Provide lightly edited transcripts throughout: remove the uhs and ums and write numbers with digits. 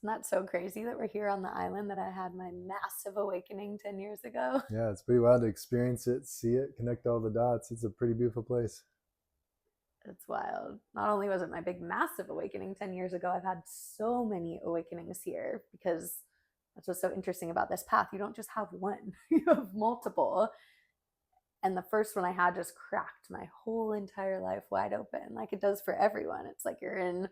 Isn't that so crazy that we're here on the island that I had my massive awakening 10 years ago? Yeah, it's pretty wild to experience it, see it, connect all the dots. It's a pretty beautiful place. It's wild. Not only was it my big, massive awakening 10 years ago, I've had so many awakenings here because that's what's so interesting about this path. You don't just have one, you have multiple. And the first one I had just cracked my whole entire life wide open, like it does for everyone. It's like you're in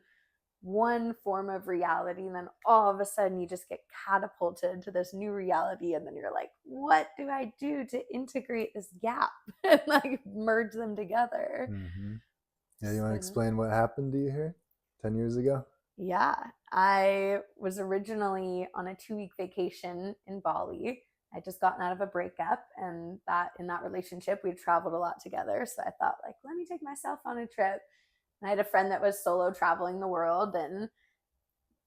one form of reality, and then all of a sudden you just get catapulted to this new reality, and then you're like, what do I do to integrate this gap and like merge them together? Mm-hmm. Yeah, you Just want to been, explain what happened to you here 10 years ago? yeah, I was originally on a 2-week vacation in Bali. I just gotten out of a breakup, and that in that relationship we'd traveled a lot together, so I thought, like, let me take myself on a trip. And I had a friend that was solo traveling the world, and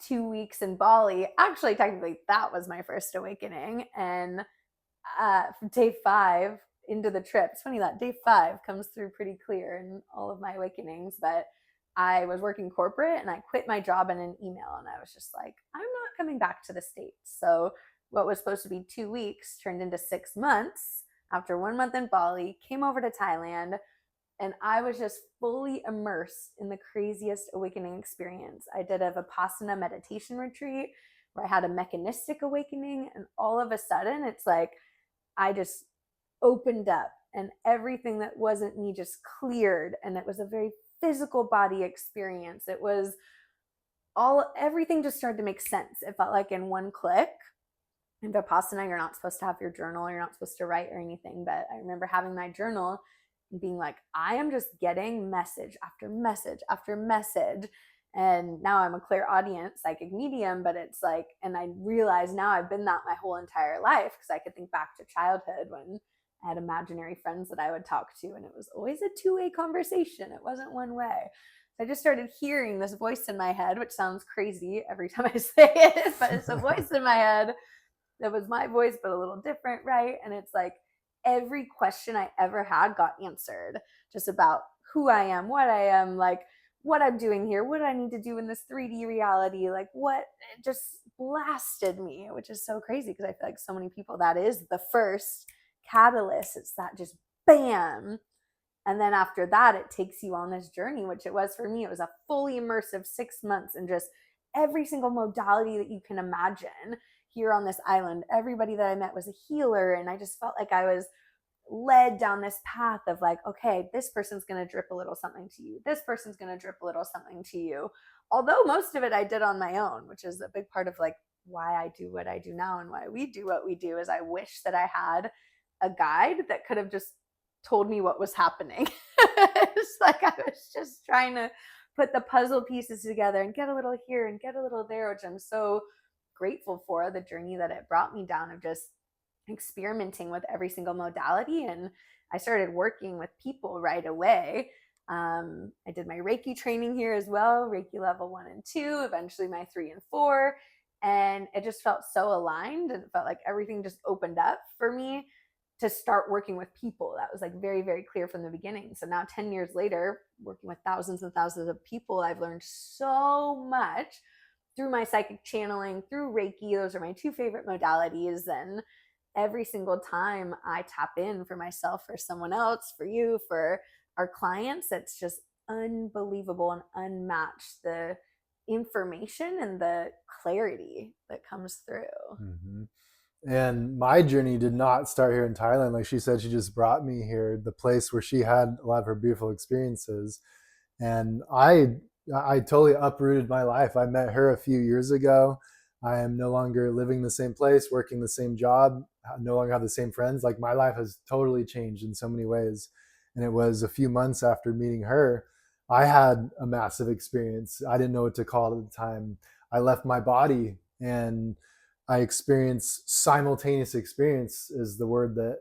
2 weeks in Bali. Actually, technically, that was my first awakening. And day 5 into the trip, it's funny that day 5 comes through pretty clear in all of my awakenings. But I was working corporate and I quit my job in an email. And I was just like, I'm not coming back to the States. So, what was supposed to be 2 weeks turned into 6 months. After 1 month in Bali, came over to Thailand, and I was just fully immersed in the craziest awakening experience. I did a Vipassana meditation retreat where I had a mechanistic awakening, and all of a sudden, it's like I just opened up, and everything that wasn't me just cleared, and it was a very physical body experience. It was everything just started to make sense. It felt like in one click. In Vipassana, you're not supposed to have your journal, you're not supposed to write or anything. But I remember having my journal and being like, I am just getting message after message after message. And now I'm a clairaudient psychic medium, but it's like, and I realize now I've been that my whole entire life, because I could think back to childhood when I had imaginary friends that I would talk to, and it was always a two-way conversation. It wasn't one way. So I just started hearing this voice in my head, which sounds crazy every time I say it, but it's a voice in my head that was my voice, but a little different, right? And it's like every question I ever had got answered, just about who I am, like what I'm doing here, what I need to do in this 3D reality, like what it just blasted me, which is so crazy because I feel like so many people that is the first catalyst. It's that just bam. And then after that, it takes you on this journey, which it was for me. It was a fully immersive 6 months and just every single modality that you can imagine here on this island. Everybody that I met was a healer. And I just felt like I was led down this path of like, okay, this person's going to drip a little something to you. This person's going to drip a little something to you. Although most of it I did on my own, which is a big part of like why I do what I do now and why we do what we do, is I wish that I had a guide that could have just told me what was happening. It's like I was just trying to put the puzzle pieces together and get a little here and get a little there, which I'm so grateful for, the journey that it brought me down of just experimenting with every single modality. And I started working with people right away. I did my Reiki training here as well, Reiki level 1 and 2, eventually my 3 and 4. And it just felt so aligned, and it felt like everything just opened up for me to start working with people. That was like very, very clear from the beginning. So now 10 years later, working with thousands and thousands of people, I've learned so much through my psychic channeling, through Reiki. Those are my 2 favorite modalities. And every single time I tap in for myself, for someone else, for you, for our clients, it's just unbelievable and unmatched, the information and the clarity that comes through. Mm-hmm. And my journey did not start here in Thailand. Like she said, she just brought me here, the place where she had a lot of her beautiful experiences. And I totally uprooted my life. I met her a few years ago. I am no longer living the same place, working the same job, no longer have the same friends. Like my life has totally changed in so many ways. And it was a few months after meeting her, I had a massive experience. I didn't know what to call it at the time. I left my body and I experienced simultaneous experience is the word that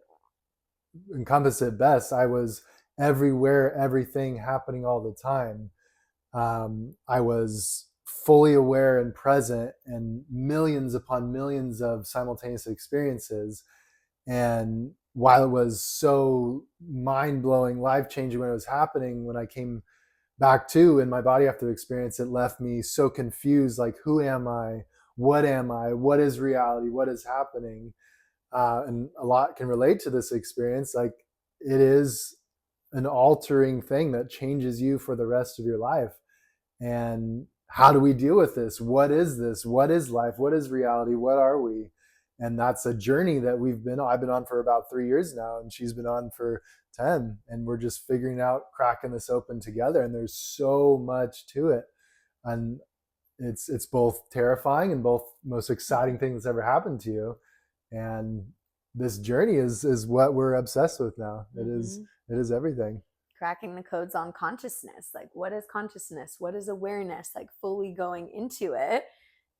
encompasses it best. I was everywhere, everything happening all the time. I was fully aware and present, and millions upon millions of simultaneous experiences. And while it was so mind blowing, life changing when it was happening, when I came back to in my body after the experience, it left me so confused. Like, who am I? what am I, what is reality, what is happening. And a lot can relate to this experience. Like, it is an altering thing that changes you for the rest of your life. And how do we deal with this? What is this? What is life? What is reality? What are we? And that's a journey that I've been on for about 3 years now, and she's been on for 10. And we're just figuring out, cracking this open together. And there's so much to it. And it's both terrifying and both most exciting thing that's ever happened to you. And this journey is what we're obsessed with now. Mm-hmm. It is everything. Cracking the codes on consciousness. Like, what is consciousness? What is awareness? Like, fully going into it.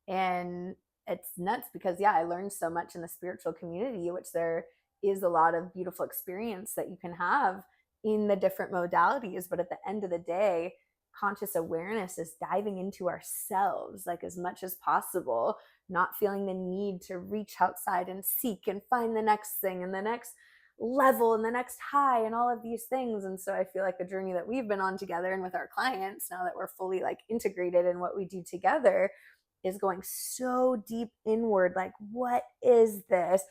And it's nuts because, yeah, I learned so much in the spiritual community, which there is a lot of beautiful experience that you can have in the different modalities. But at the end of the day, conscious awareness is diving into ourselves, like, as much as possible, not feeling the need to reach outside and seek and find the next thing and the next level and the next high and all of these things. And so I feel like the journey that we've been on together and with our clients, now that we're fully like integrated in what we do together, is going so deep inward. Like, what is this?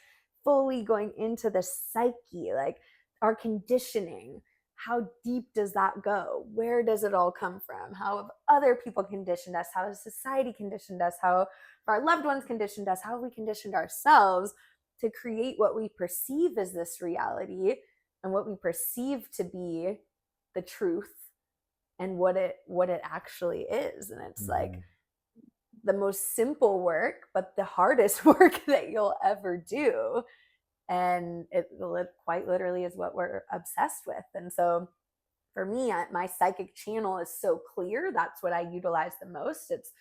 Fully going into the psyche, like our conditioning. How deep does that go? Where does it all come from? How have other people conditioned us? How has society conditioned us? How have our loved ones conditioned us? How have we conditioned ourselves to create what we perceive as this reality and what we perceive to be the truth and what it actually is? And it's like the most simple work, but the hardest work that you'll ever do. And it quite literally is what we're obsessed with. And so for me, my psychic channel is so clear. That's what I utilize the most. It's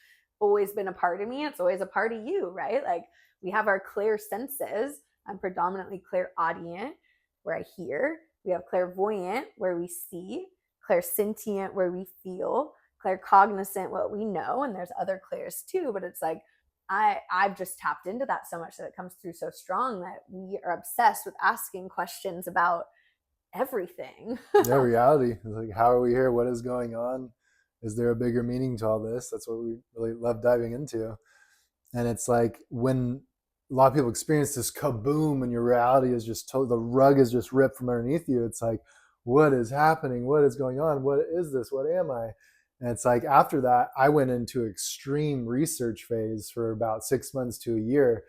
always been a part of me. It's always a part of you, right? Like, we have our clear senses. I'm predominantly clairaudient, where I hear. We have clairvoyant, where we see. Clairsentient, where we feel. Claircognizant, what we know. And there's other clairs too, but it's like, I've just tapped into that so much that it comes through so strong that we are obsessed with asking questions about everything. Yeah, reality. It's like, how are we here? What is going on? Is there a bigger meaning to all this? That's what we really love diving into. And it's like, when a lot of people experience this kaboom and your reality is just the rug is just ripped from underneath you, it's like, what is happening? What is going on? What is this? What am I? And it's like, after that, I went into extreme research phase for about 6 months to a year.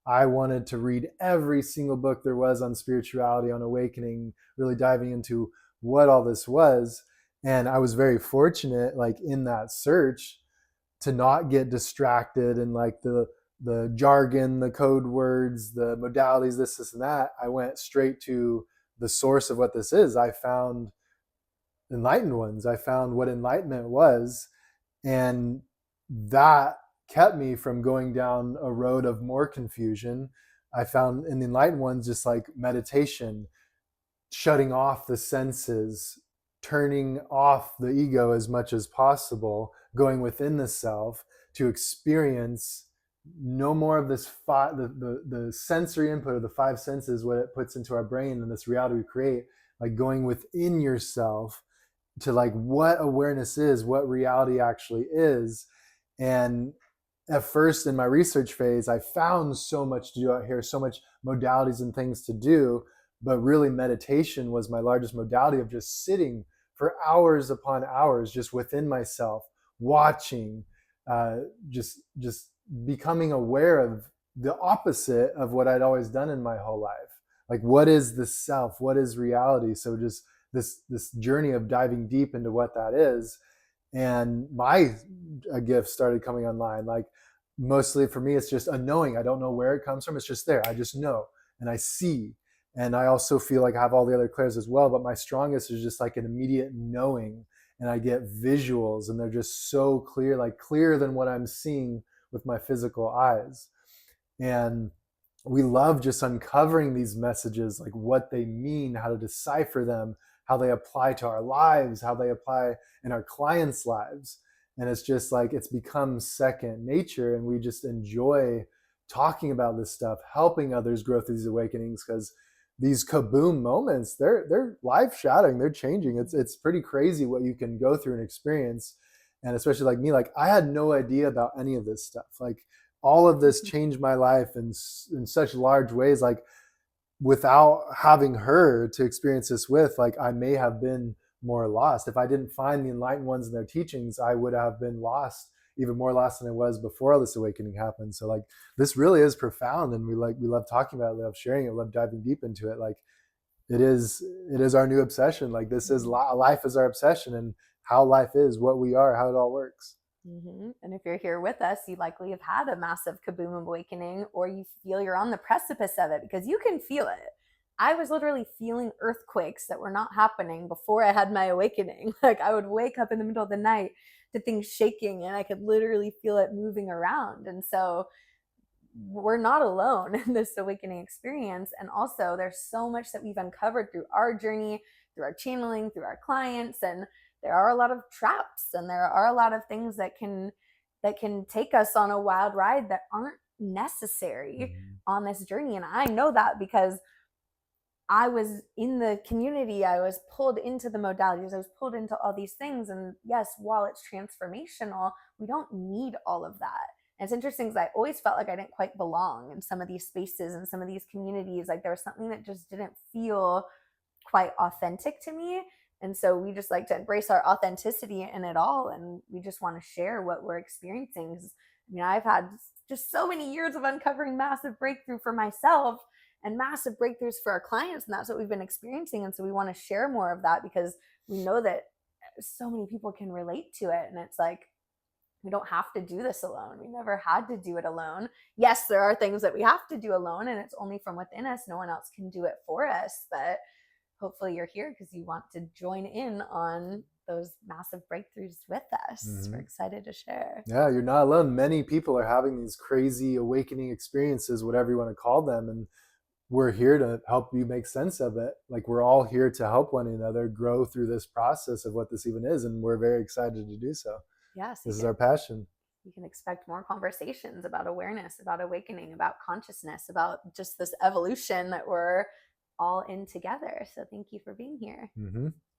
I wanted to read every single book there was on spirituality, on awakening, really diving into what all this was. And I was very fortunate, like, in that search, to not get distracted and like the jargon, the code words, the modalities, this and that. I went straight to the source of what this is. I found enlightened ones. I found what enlightenment was. And that kept me from going down a road of more confusion. I found in the enlightened ones just like meditation, shutting off the senses, turning off the ego as much as possible, going within the self to experience no more of this the sensory input of the five senses, what it puts into our brain and this reality we create, like going within yourself to like what awareness is, what reality actually is. And at first in my research phase, I found so much to do out here, so much modalities and things to do, but really meditation was my largest modality of just sitting for hours upon hours, just within myself, watching, just becoming aware of the opposite of what I'd always done in my whole life. Like, what is the self? What is reality? So just this journey of diving deep into what that is. And my gift started coming online. Like, mostly for me, it's just a knowing. I don't know where it comes from. It's just there. I just know and I see. And I also feel like I have all the other clairs as well, but my strongest is just like an immediate knowing. And I get visuals and they're just so clear, like clearer than what I'm seeing with my physical eyes. And we love just uncovering these messages, like what they mean, how to decipher them, how they apply to our lives, how they apply in our clients' lives. And it's just like, it's become second nature. And we just enjoy talking about this stuff, helping others grow through these awakenings, because these kaboom moments, they're life shattering, they're changing. It's pretty crazy what you can go through and experience. And especially like me, like I had no idea about any of this stuff. Like all of this changed my life in such large ways. Like without having her to experience this with, like I may have been more lost. If I didn't find the enlightened ones in their teachings, I would have been lost, even more lost than I was before all this awakening happened. So like this really is profound, and we love talking about it, we love sharing it, we love diving deep into it. Like it is our new obsession. Like this is life is our obsession, and how life is, what we are, how it all works. And if you're here with us, you likely have had a massive kaboom awakening, or you feel you're on the precipice of it, because you can feel it. I was literally feeling earthquakes that were not happening before I had my awakening. Like I would wake up in the middle of the night to things shaking, and I could literally feel it moving around. And so we're not alone in this awakening experience. And also, there's so much that we've uncovered through our journey, through our channeling, through our clients, and there are a lot of traps, and there are a lot of things that can take us on a wild ride that aren't necessary on this journey. And I know that because I was in the community, I was pulled into the modalities, I was pulled into all these things. And yes, while it's transformational, we don't need all of that. And it's interesting because I always felt like I didn't quite belong in some of these spaces and some of these communities. Like there was something that just didn't feel quite authentic to me. And so we just like to embrace our authenticity in it all. And we just want to share what we're experiencing. I mean, I've had just so many years of uncovering massive breakthrough for myself and massive breakthroughs for our clients. And that's what we've been experiencing. And so we want to share more of that because we know that so many people can relate to it. And it's like, we don't have to do this alone. We never had to do it alone. Yes, there are things that we have to do alone, and it's only from within us. No one else can do it for us. But hopefully you're here because you want to join in on those massive breakthroughs with us. We're excited to share. Yeah, you're not alone. Many people are having these crazy awakening experiences, whatever you want to call them. And we're here to help you make sense of it. Like we're all here to help one another grow through this process of what this even is. And we're very excited to do so. Yes. This is our passion. You can expect more conversations about awareness, about awakening, about consciousness, about just this evolution that we're all in together. So thank you for being here.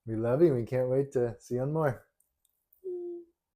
We love you. We can't wait to see you on more.